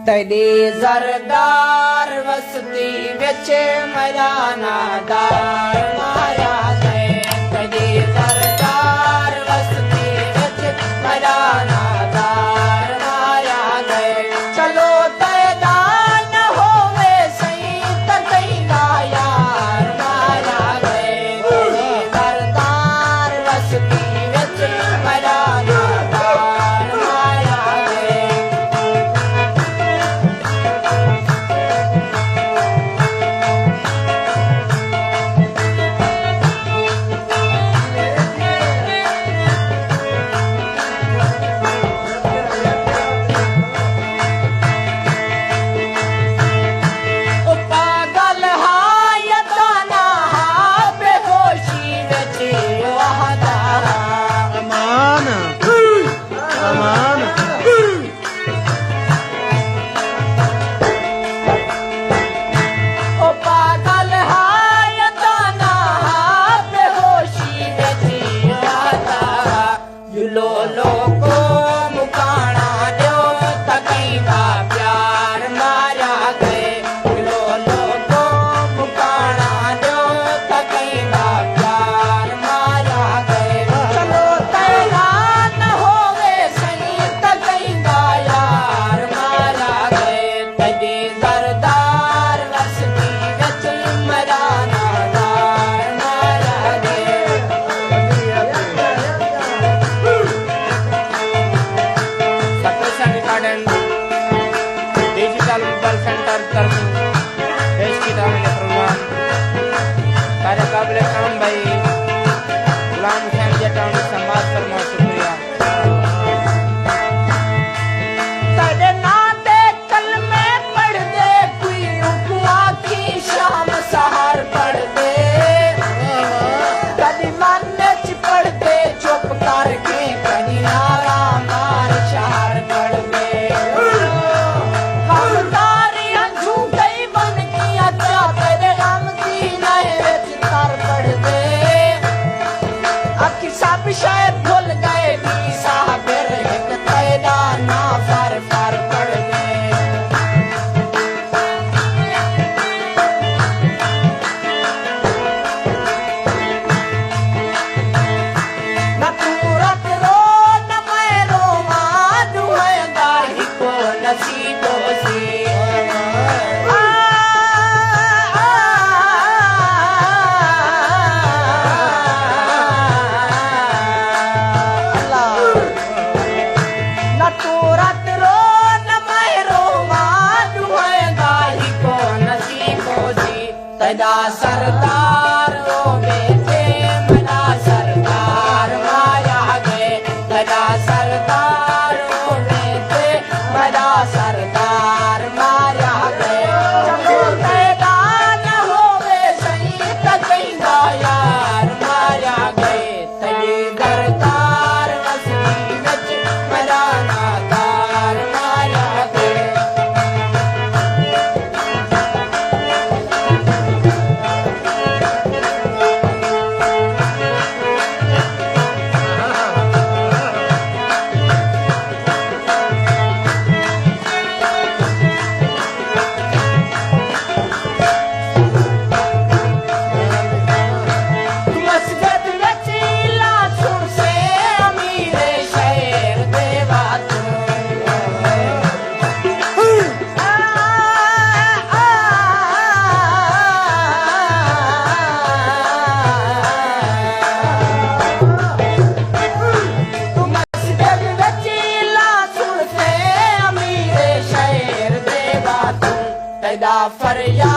तॾी ज़रदार वसती विच मयानादार माया गए तॾी ज़रदार वसती विच मयानादार माया गए चलो तैदा न होवे सही त कईंदा यार माया गए तॾी ज़रदार वसती विच मयानादार माया गए डिजिटल मोबाइल सेंटर तरफ देश की दावत प्रोग्राम कार्य काबिल एहतराम भाई गुलाम हुसैन जटान समाज पर बहुत शुक्रिया तेरे नाते कलमे पढ़ दे कोई हुक्मा की शाम सहार पढ़ दे कदी मन च पढ़ दे चुप करके कदी नारा मार शहर पढ़ दे शायद भूल गए साबिर एक तैदा ना फर फर पड़ गए न तू रत रो न मैं रोवा दुहदा ही को नसीबो सी तैदा सरदार वो बेटे मना सरदार माया गए तैदा सरदार वो बेटे मना सरदार माया गए चलो तैदा न होवे सही त कईंदा यार माया गए तॾी दरदार वसती विच मयानादार माया गए फरियाद